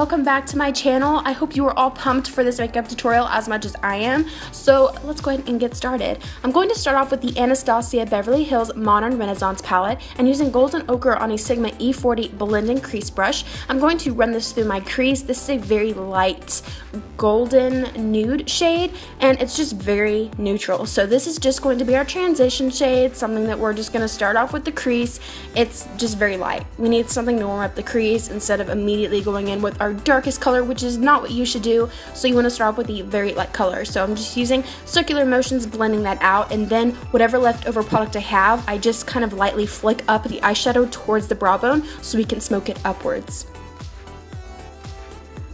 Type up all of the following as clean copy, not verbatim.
welcome back to my channel. I hope you are all pumped for this makeup tutorial as much as I am. So let's go ahead and get started. I'm going to start off with the Anastasia Beverly Hills Modern Renaissance palette and using Golden Ochre on a Sigma E40 blending crease brush. I'm going to run this through my crease. This is a very light golden nude shade and it's just very neutral. So this is just going to be our transition shade, something that we're just going to start off with the crease. It's just very light. We need something to warm up the crease instead of immediately going in with our darkest color, which is not what you should do. So you want to start off with the very light color. So I'm just using circular motions, blending that out, and then whatever leftover product I have, I just kind of lightly flick up the eyeshadow towards the brow bone so we can smoke it upwards.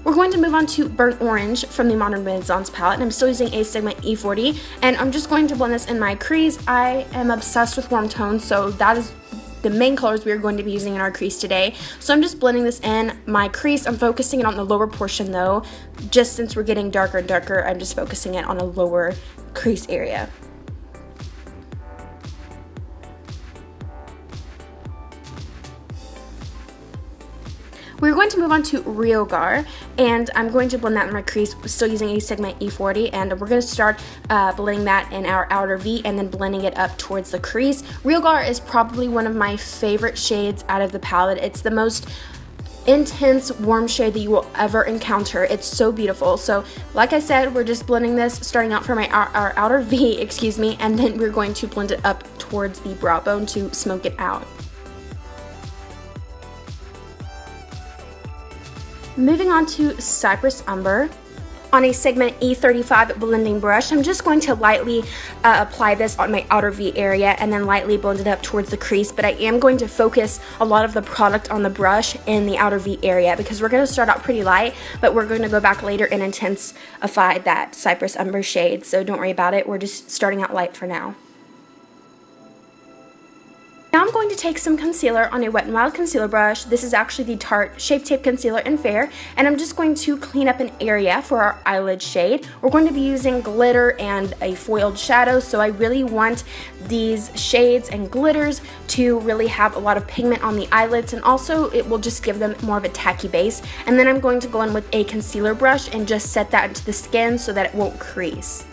We're going to move on to Burnt Orange from the Modern Renaissance palette, and I'm still using a Sigma E40, and I'm just going to blend this in my crease. I am obsessed with warm tones, so that is the main colors we are going to be using in our crease today. So I'm just blending this in my crease. I'm focusing it on the lower portion though, just since we're getting darker and darker, I'm just focusing it on a lower crease area. We're going to move on to Realgar, and I'm going to blend that in my crease, still using a Sigma E40, and we're going to start blending that in our outer V and then blending it up towards the crease. Realgar is probably one of my favorite shades out of the palette. It's the most intense warm shade that you will ever encounter. It's so beautiful. So like I said, we're just blending this, starting out from our outer V, excuse me, and then we're going to blend it up towards the brow bone to smoke it out. Moving on to Cypress Umber. On a Sigma E35 blending brush, I'm just going to lightly apply this on my outer V area and then lightly blend it up towards the crease, but I am going to focus a lot of the product on the brush in the outer V area because we're going to start out pretty light, but we're going to go back later and intensify that Cypress Umber shade, so don't worry about it. We're just starting out light for now. Now I'm going to take some concealer on a Wet n Wild concealer brush. This is actually the Tarte Shape Tape Concealer in Fair, and I'm just going to clean up an area for our eyelid shade. We're going to be using glitter and a foiled shadow, so I really want these shades and glitters to really have a lot of pigment on the eyelids, and also it will just give them more of a tacky base. And then I'm going to go in with a concealer brush and just set that into the skin so that it won't crease.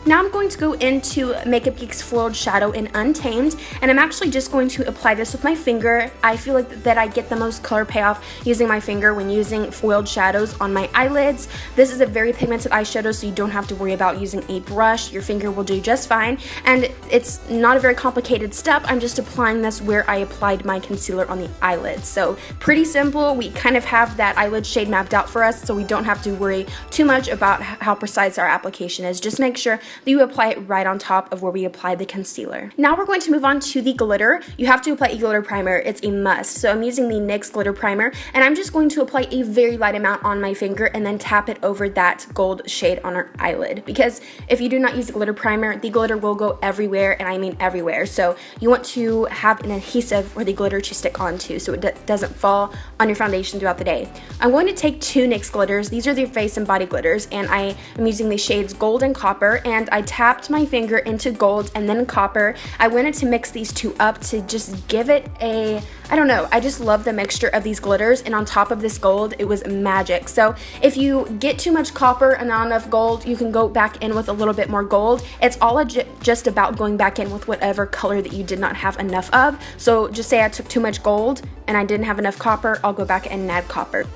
Now I'm going to go into Makeup Geek's Foiled Shadow in Untamed, and I'm actually just going to apply this with my finger. I feel like that I get the most color payoff using my finger when using foiled shadows on my eyelids. This is a very pigmented eyeshadow, so you don't have to worry about using a brush. Your finger will do just fine, and it's not a very complicated step. I'm just applying this where I applied my concealer on the eyelids. So pretty simple. We kind of have that eyelid shade mapped out for us, so we don't have to worry too much about how precise our application is. Just make sure that you apply it right on top of where we applied the concealer. Now we're going to move on to the glitter. You have to apply a glitter primer. It's a must. So I'm using the NYX glitter primer, and I'm just going to apply a very light amount on my finger and then tap it over that gold shade on our eyelid, because if you do not use a glitter primer, the glitter will go everywhere, and I mean everywhere. So you want to have an adhesive for the glitter to stick onto so it doesn't fall on your foundation throughout the day. I'm going to take two NYX glitters. These are the face and body glitters, and I am using the shades Gold and Copper, and I tapped my finger into gold and then copper. I wanted to mix these two up to just give it a, I don't know, I just love the mixture of these glitters, and on top of this gold, it was magic. So if you get too much copper and not enough gold, you can go back in with a little bit more gold. It's all just about going back in with whatever color that you did not have enough of. So just say I took too much gold and I didn't have enough copper, I'll go back and add copper.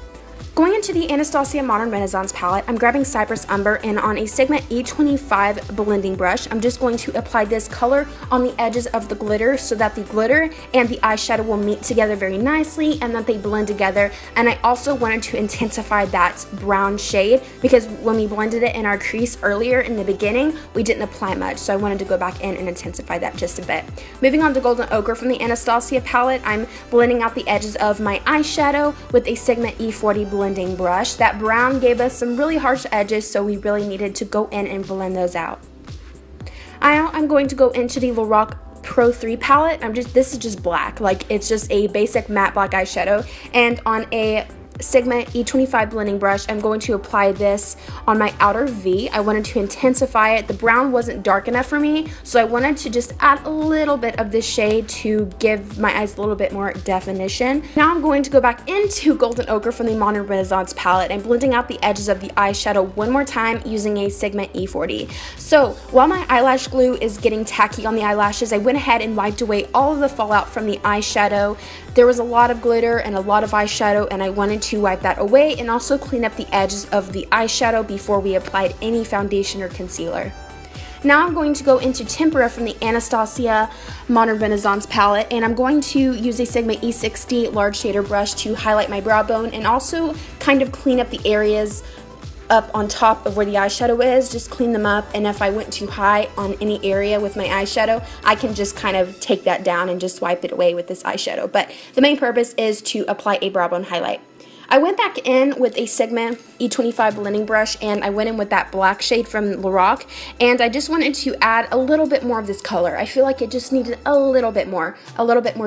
Going into the Anastasia Modern Renaissance palette, I'm grabbing Cypress Umber, and on a Sigma E25 blending brush, I'm just going to apply this color on the edges of the glitter so that the glitter and the eyeshadow will meet together very nicely and that they blend together. And I also wanted to intensify that brown shade because when we blended it in our crease earlier in the beginning, we didn't apply much, so I wanted to go back in and intensify that just a bit. Moving on to Golden Ochre from the Anastasia palette, I'm blending out the edges of my eyeshadow with a Sigma E40 blending brush. That brown gave us some really harsh edges, so we really needed to go in and blend those out. I'm going to go into the Lorac Pro 3 palette. This is just black, like it's just a basic matte black eyeshadow, and on a Sigma E25 blending brush, I'm going to apply this on my outer V. I wanted to intensify it. The brown wasn't dark enough for me, so I wanted to just add a little bit of this shade to give my eyes a little bit more definition. Now I'm going to go back into Golden Ochre from the Modern Renaissance palette and blending out the edges of the eyeshadow one more time using a Sigma E40. So while my eyelash glue is getting tacky on the eyelashes, I went ahead and wiped away all of the fallout from the eyeshadow. There was a lot of glitter and a lot of eyeshadow, and I wanted to wipe that away and also clean up the edges of the eyeshadow before we applied any foundation or concealer. Now I'm going to go into Tempera from the Anastasia Modern Renaissance palette, and I'm going to use a Sigma E60 large shader brush to highlight my brow bone and also kind of clean up the areas up on top of where the eyeshadow is, just clean them up, and if I went too high on any area with my eyeshadow, I can just kind of take that down and just wipe it away with this eyeshadow. But the main purpose is to apply a brow bone highlight. I went back in with a Sigma E25 blending brush, and I went in with that black shade from Lorac, and I just wanted to add a little bit more of this color. I feel like it just needed a little bit more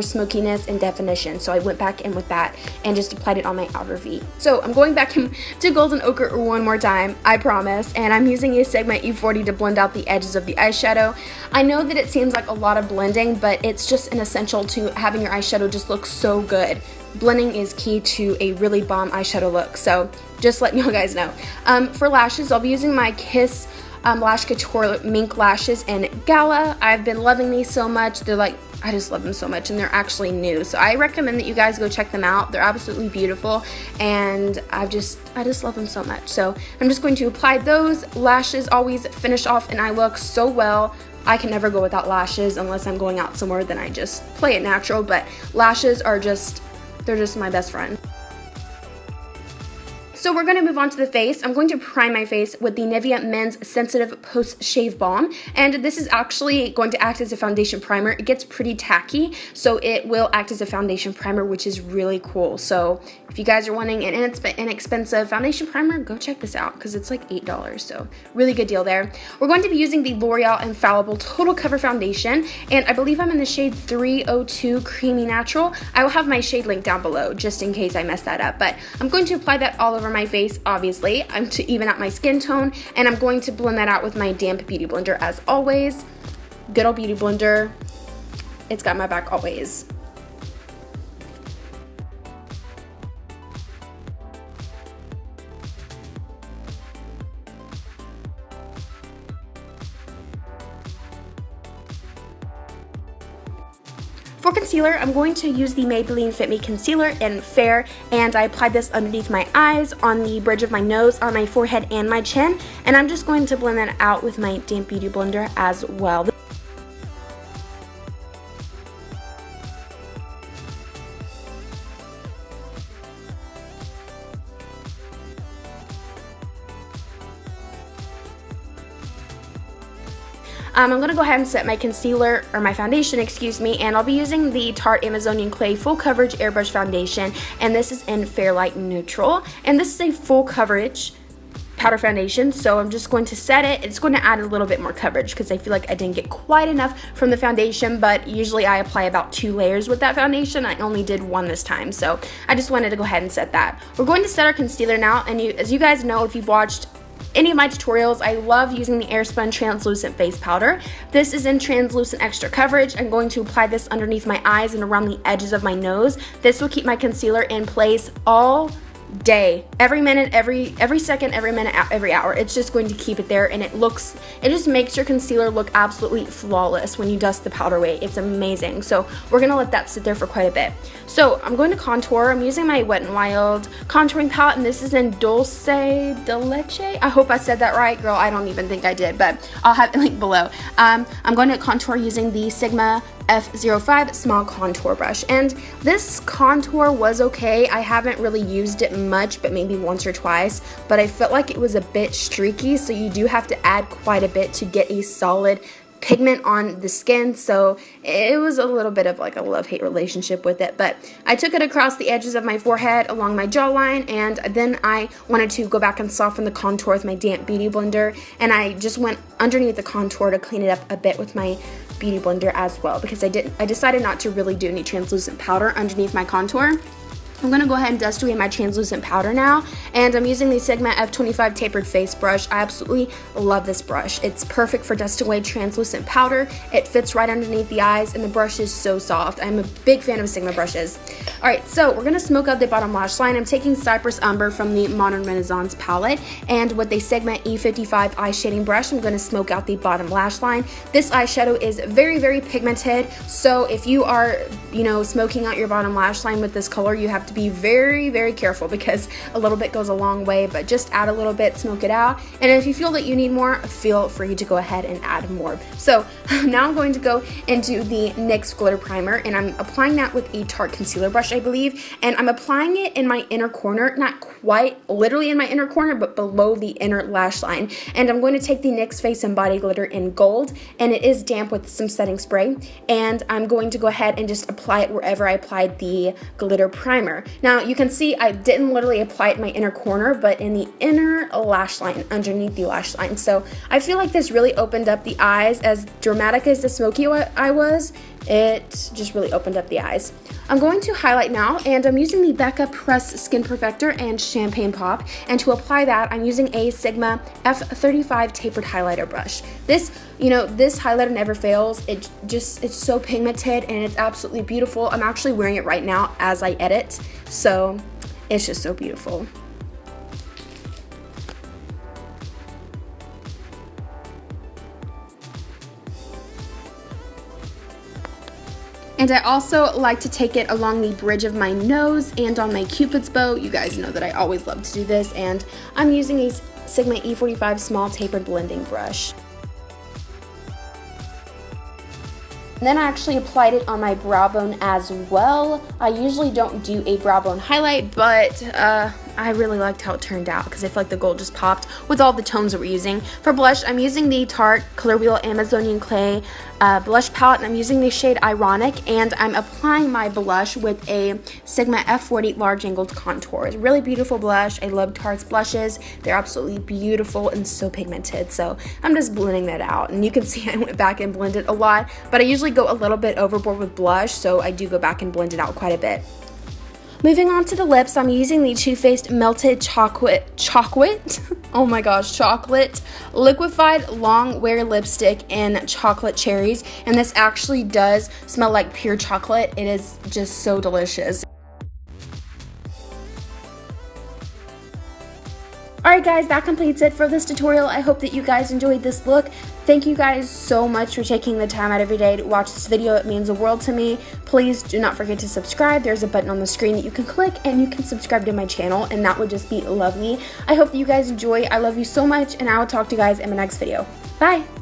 smokiness and definition, so I went back in with that and just applied it on my outer V. So I'm going back to Golden Ochre one more time, I promise, and I'm using a Sigma E40 to blend out the edges of the eyeshadow. I know that it seems like a lot of blending, but it's just an essential to having your eyeshadow just look so good. Blending is key to a really bomb eyeshadow look, so just letting you guys know. For lashes, I'll be using my Kiss Lash Couture Mink Lashes in Gala. I've been loving these so much. They're like, I just love them so much, and they're actually new, so I recommend that you guys go check them out. They're absolutely beautiful, and I just love them so much. So I'm just going to apply those. Lashes always finish off an eye look so well. I can never go without lashes unless I'm going out somewhere, then I just play it natural, but lashes are they're just my best friend. So we're going to move on to the face. I'm going to prime my face with the Nivea Men's Sensitive Post Shave Balm, and this is actually going to act as a foundation primer. It gets pretty tacky, so it will act as a foundation primer, which is really cool. So if you guys are wanting an inexpensive foundation primer, go check this out because it's like $8, so really good deal there. We're going to be using the L'Oreal Infallible Total Cover Foundation, and I believe I'm in the shade 302 Creamy Natural. I will have my shade link down below just in case I mess that up, but I'm going to apply that all over my face, obviously. I'm to even out my skin tone, and I'm going to blend that out with my damp beauty blender as always. Good old beauty blender. It's got my back always. For concealer, I'm going to use the Maybelline Fit Me Concealer in Fair, and I applied this underneath my eyes, on the bridge of my nose, on my forehead, and my chin, and I'm just going to blend that out with my damp beauty blender as well. I'm going to go ahead and set my concealer, or my foundation, excuse me, and I'll be using the Tarte Amazonian Clay Full Coverage Airbrush Foundation, and this is in Fair Light Neutral, and this is a full coverage powder foundation, so I'm just going to set it. It's going to add a little bit more coverage because I feel like I didn't get quite enough from the foundation, but usually I apply about 2 layers with that foundation. I only did 1 this time, so I just wanted to go ahead and set that. We're going to set our concealer now, and as you guys know, if you've watched any of my tutorials, I love using the Airspun Translucent Face Powder. This is in Translucent Extra Coverage. I'm going to apply this underneath my eyes and around the edges of my nose. This will keep my concealer in place all day, every minute, every second, every minute, every hour. It's just going to keep it there, and it just makes your concealer look absolutely flawless when you dust the powder away. It's amazing. So we're gonna let that sit there for quite a bit. So I'm going to contour. I'm using my Wet n Wild contouring palette, and this is in Dulce de Leche. I hope I said that right, girl. I don't even think I did, but I'll have it linked below. I'm going to contour using the Sigma F05 small contour brush, and this contour was okay. I haven't really used it much, but maybe once or twice, but I felt like it was a bit streaky, so you do have to add quite a bit to get a solid pigment on the skin, so it was a little bit of like a love-hate relationship with it. But I took it across the edges of my forehead, along my jawline, and then I wanted to go back and soften the contour with my damp beauty blender, and I just went underneath the contour to clean it up a bit with my beauty blender as well, because I decided not to really do any translucent powder underneath my contour. I'm going to go ahead and dust away my translucent powder now, and I'm using the Sigma F25 tapered face brush. I absolutely love this brush. It's perfect for dusting away translucent powder. It fits right underneath the eyes, and the brush is so soft. I'm a big fan of Sigma brushes. Alright, so we're going to smoke out the bottom lash line. I'm taking Cypress Umber from the Modern Renaissance palette, and with the Sigma E55 eye shading brush, I'm going to smoke out the bottom lash line. This eyeshadow is very, very pigmented, so if you are, smoking out your bottom lash line with this color, you have to be very, very careful because a little bit goes a long way, but just add a little bit, smoke it out, and if you feel that you need more, feel free to go ahead and add more. So now I'm going to go into the NYX glitter primer, and I'm applying that with a Tarte concealer brush, I believe, and I'm applying it in my inner corner, not quite literally in my inner corner, but below the inner lash line. And I'm going to take the NYX Face and Body Glitter in gold, and it is damp with some setting spray, and I'm going to go ahead and just apply it wherever I applied the glitter primer. Now you can see I didn't literally apply it in my inner corner, but in the inner lash line, underneath the lash line. So I feel like this really opened up the eyes. As dramatic as the smoky eye was, it just really opened up the eyes. I'm going to highlight now, and I'm using the Becca Press Skin Perfector and Champagne Pop, and to apply that, I'm using a Sigma F35 tapered highlighter brush. This highlighter never fails. It's so pigmented, and it's absolutely beautiful. I'm actually wearing it right now as I edit, so it's just so beautiful. And I also like to take it along the bridge of my nose and on my Cupid's bow. You guys know that I always love to do this, and I'm using a Sigma E45 small tapered blending brush. And then I actually applied it on my brow bone as well. I usually don't do a brow bone highlight, but I really liked how it turned out because I feel like the gold just popped with all the tones that we're using. For blush, I'm using the Tarte Color Wheel Amazonian Clay blush palette, and I'm using the shade Ironic, and I'm applying my blush with a Sigma F40 large angled contour. It's a really beautiful blush. I love Tarte's blushes. They're absolutely beautiful and so pigmented, so I'm just blending that out. And you can see I went back and blended a lot, but I usually go a little bit overboard with blush, so I do go back and blend it out quite a bit. Moving on to the lips, I'm using the Too Faced Melted Chocolate oh my gosh, chocolate liquefied long wear lipstick in chocolate cherries, and this actually does smell like pure chocolate. It is just so delicious. Alright guys, that completes it for this tutorial. I hope that you guys enjoyed this look. Thank you guys so much for taking the time out of your day to watch this video. It means the world to me. Please do not forget to subscribe. There's a button on the screen that you can click, and you can subscribe to my channel, and that would just be lovely. I hope that you guys enjoy. I love you so much, and I will talk to you guys in my next video. Bye!